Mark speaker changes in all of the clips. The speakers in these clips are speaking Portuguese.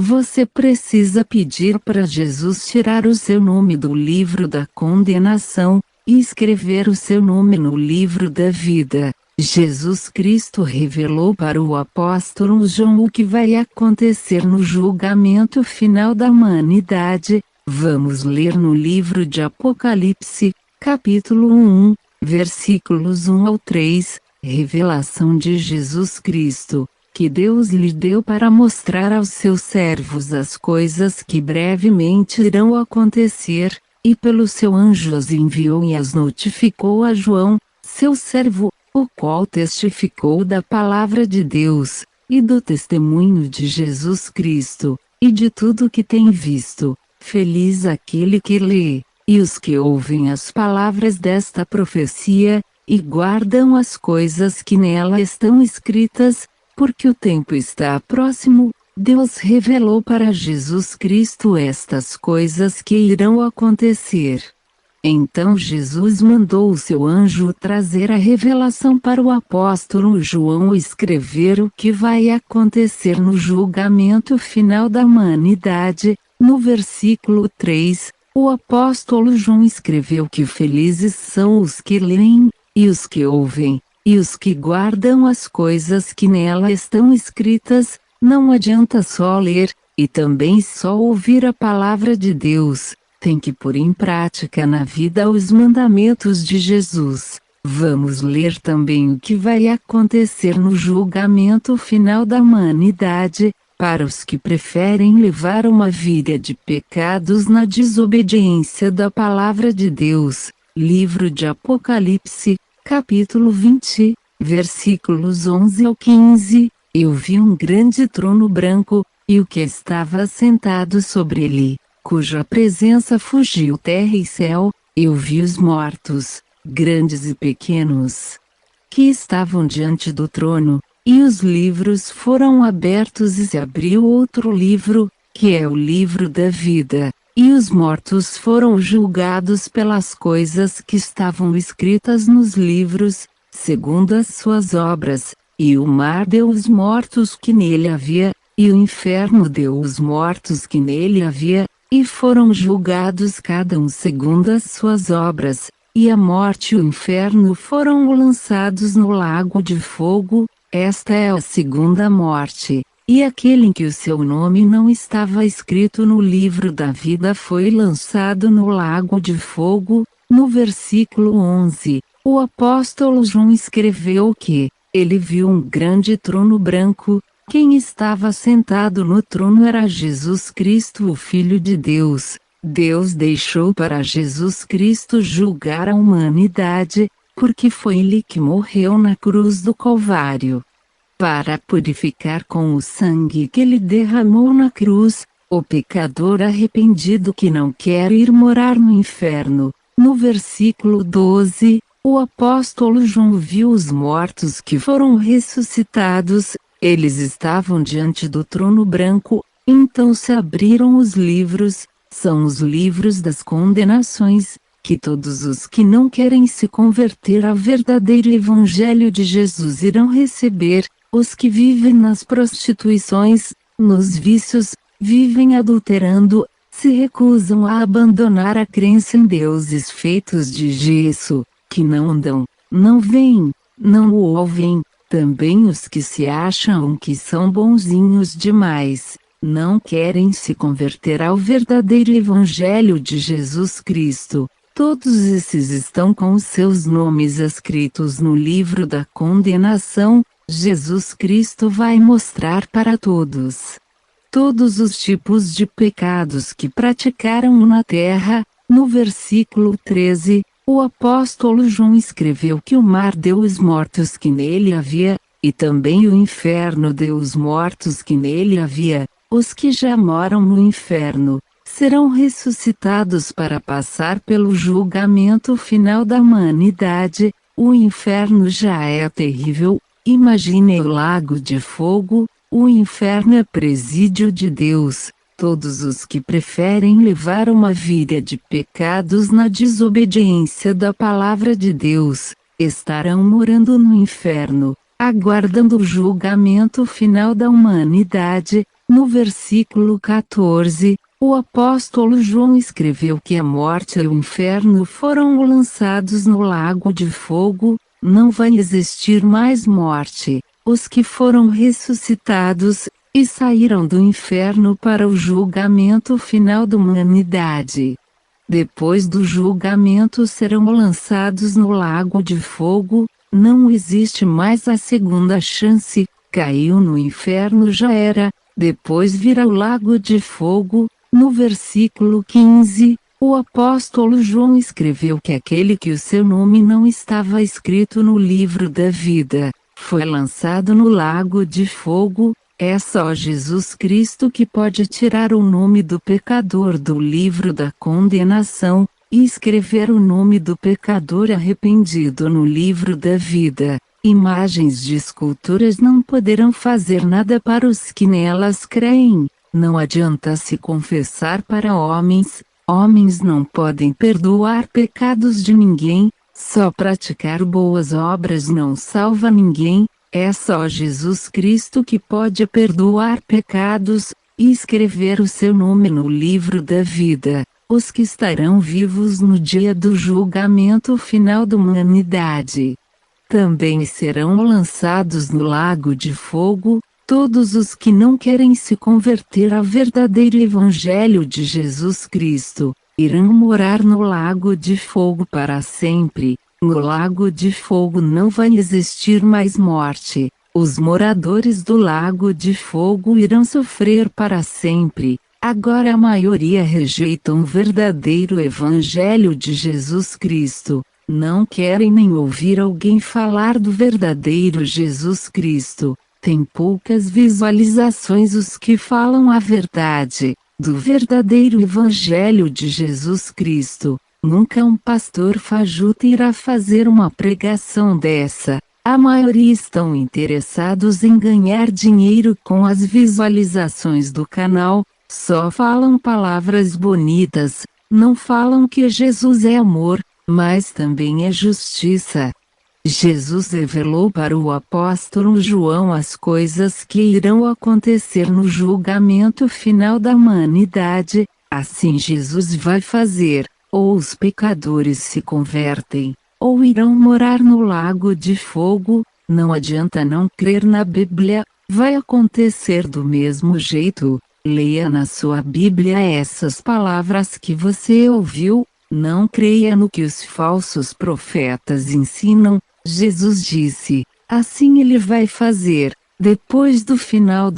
Speaker 1: você precisa pedir para Jesus tirar o seu nome do livro da condenação, e escrever o seu nome no livro da vida. Jesus Cristo revelou para o apóstolo João o que vai acontecer no julgamento final da humanidade. Vamos ler no livro de Apocalipse, capítulo 1, versículos 1 ao 3, revelação de Jesus Cristo, que Deus lhe deu para mostrar aos seus servos as coisas que brevemente irão acontecer, e pelo seu anjo as enviou e as notificou a João, seu servo, o qual testificou da palavra de Deus, e do testemunho de Jesus Cristo, e de tudo que tem visto. Feliz aquele que lê, e os que ouvem as palavras desta profecia, e guardam as coisas que nela estão escritas, porque o tempo está próximo. Deus revelou para Jesus Cristo estas coisas que irão acontecer. Então Jesus mandou o seu anjo trazer a revelação para o apóstolo João escrever o que vai acontecer no julgamento final da humanidade. No versículo 3, o apóstolo João escreveu que felizes são os que leem, e os que ouvem, e os que guardam as coisas que nela estão escritas. Não adianta só ler, e também só ouvir a palavra de Deus, tem que pôr em prática na vida os mandamentos de Jesus. Vamos ler também o que vai acontecer no julgamento final da humanidade, para os que preferem levar uma vida de pecados na desobediência da palavra de Deus. Livro de Apocalipse, capítulo 20, versículos 11 ao 15. Eu vi um grande trono branco, e o que estava sentado sobre ele, cuja presença fugiu terra e céu. Eu vi os mortos, grandes e pequenos, que estavam diante do trono, e os livros foram abertos e se abriu outro livro, que é o livro da vida, e os mortos foram julgados pelas coisas que estavam escritas nos livros, segundo as suas obras. E o mar deu os mortos que nele havia, e o inferno deu os mortos que nele havia, e foram julgados cada um segundo as suas obras, e a morte e o inferno foram lançados no lago de fogo. Esta é a segunda morte, e aquele em que o seu nome não estava escrito no livro da vida foi lançado no lago de fogo. No versículo 11, o apóstolo João escreveu que ele viu um grande trono branco. Quem estava sentado no trono era Jesus Cristo, o Filho de Deus. Deus deixou para Jesus Cristo julgar a humanidade, porque foi ele que morreu na cruz do Calvário, para purificar com o sangue que ele derramou na cruz, o pecador arrependido que não quer ir morar no inferno. No versículo 12, o apóstolo João viu os mortos que foram ressuscitados. Eles estavam diante do trono branco, então se abriram os livros, são os livros das condenações, que todos os que não querem se converter ao verdadeiro evangelho de Jesus irão receber. Os que vivem nas prostituições, nos vícios, vivem adulterando, se recusam a abandonar a crença em deuses feitos de gesso, que não andam, não veem, não o ouvem. Também os que se acham que são bonzinhos demais, não querem se converter ao verdadeiro evangelho de Jesus Cristo. Todos esses estão com os seus nomes escritos no livro da condenação. Jesus Cristo vai mostrar para todos os tipos de pecados que praticaram na terra. No versículo 13, o apóstolo João escreveu que o mar deu os mortos que nele havia, e também o inferno deu os mortos que nele havia. Os que já moram no inferno serão ressuscitados para passar pelo julgamento final da humanidade. O inferno já é terrível. Imagine o lago de fogo. O inferno é presídio de Deus. Todos os que preferem levar uma vida de pecados na desobediência da palavra de Deus, estarão morando no inferno, aguardando o julgamento final da humanidade. No versículo 14, o apóstolo João escreveu que a morte e o inferno foram lançados no lago de fogo. Não vai existir mais morte. Os que foram ressuscitados e saíram do inferno para o julgamento final da humanidade. Depois do julgamento serão lançados no lago de fogo. Não existe mais a segunda chance. Caiu no inferno, já era. Depois virá o lago de fogo. No versículo 15, o apóstolo João escreveu que aquele que o seu nome não estava escrito no livro da vida, foi lançado no lago de fogo. É só Jesus Cristo que pode tirar o nome do pecador do livro da condenação, e escrever o nome do pecador arrependido no livro da vida. Imagens de esculturas não poderão fazer nada para os que nelas creem. Não adianta se confessar para homens, homens não podem perdoar pecados de ninguém, só praticar boas obras não salva ninguém, é só Jesus Cristo que pode perdoar pecados, e escrever o seu nome no livro da vida. Os que estarão vivos no dia do julgamento final da humanidade também serão lançados no lago de fogo. Todos os que não querem se converter ao verdadeiro Evangelho de Jesus Cristo, irão morar no lago de fogo para sempre. No lago de fogo não vai existir mais morte. Os moradores do lago de fogo irão sofrer para sempre. Agora a maioria rejeitam o verdadeiro Evangelho de Jesus Cristo. Não querem nem ouvir alguém falar do verdadeiro Jesus Cristo. Tem poucas visualizações os que falam a verdade, do verdadeiro Evangelho de Jesus Cristo. Nunca um pastor fajuto irá fazer uma pregação dessa. A maioria estão interessados em ganhar dinheiro com as visualizações do canal, só falam palavras bonitas, não falam que Jesus é amor, mas também é justiça. Jesus revelou para o apóstolo João as coisas que irão acontecer no julgamento final da humanidade. Assim Jesus vai fazer, ou os pecadores se convertem, ou irão morar no lago de fogo. Não adianta não crer na Bíblia, vai acontecer do mesmo jeito. Leia na sua Bíblia essas palavras que você ouviu, não creia no que os falsos profetas ensinam. Jesus disse, assim ele vai fazer, depois do final,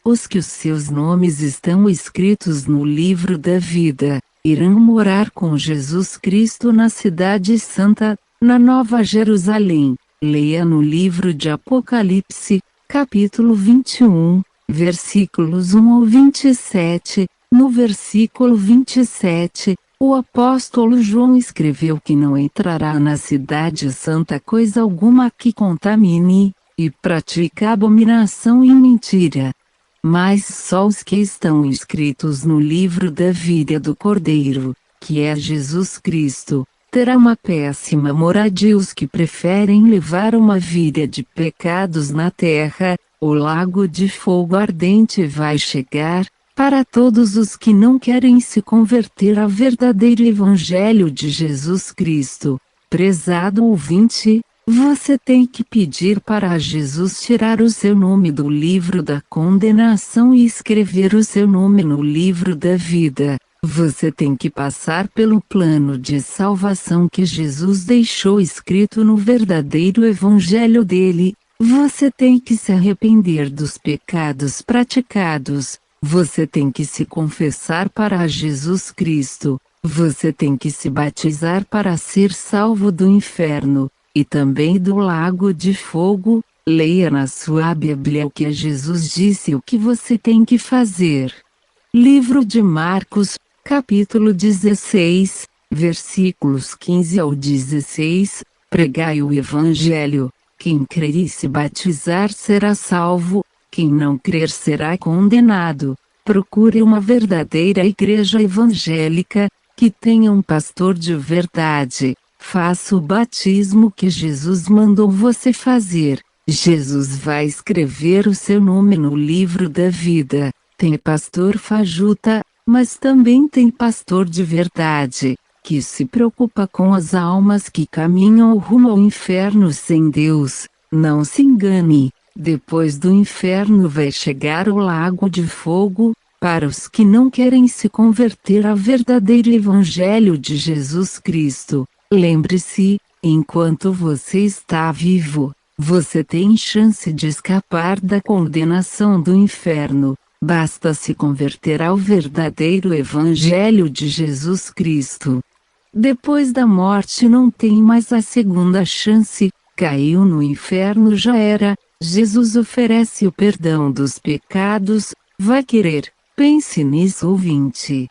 Speaker 1: os que os seus nomes estão escritos no livro da vida, irão morar com Jesus Cristo na cidade santa, na Nova Jerusalém. Leia no livro de Apocalipse, capítulo 21, versículos 1 ao 27, no versículo 27, o apóstolo João escreveu que não entrará na cidade santa coisa alguma que contamine, e pratica abominação e mentira. Mas só os que estão inscritos no livro da vida do Cordeiro, que é Jesus Cristo, terá uma péssima moradia. Os que preferem levar uma vida de pecados na terra, o lago de fogo ardente vai chegar. Para todos os que não querem se converter ao verdadeiro Evangelho de Jesus Cristo, prezado ouvinte, você tem que pedir para Jesus tirar o seu nome do livro da condenação e escrever o seu nome no livro da vida. Você tem que passar pelo plano de salvação que Jesus deixou escrito no verdadeiro Evangelho dele. Você tem que se arrepender dos pecados praticados. Você tem que se confessar para Jesus Cristo, você tem que se batizar para ser salvo do inferno, e também do lago de fogo. Leia na sua Bíblia o que Jesus disse o que você tem que fazer. Livro de Marcos, capítulo 16, versículos 15 ao 16, pregai o Evangelho, quem crer e se batizar será salvo, quem não crer será condenado. Procure uma verdadeira igreja evangélica, que tenha um pastor de verdade. Faça o batismo que Jesus mandou você fazer. Jesus vai escrever o seu nome no livro da vida. Tem pastor fajuta, mas também tem pastor de verdade, que se preocupa com as almas que caminham rumo ao inferno sem Deus. Não se engane, depois do inferno vai chegar o lago de fogo, para os que não querem se converter ao verdadeiro Evangelho de Jesus Cristo. Lembre-se, enquanto você está vivo, você tem chance de escapar da condenação do inferno. Basta se converter ao verdadeiro Evangelho de Jesus Cristo. Depois da morte não tem mais a segunda chance, caiu no inferno já era. Jesus oferece o perdão dos pecados. Vai querer? Pense nisso, ouvinte.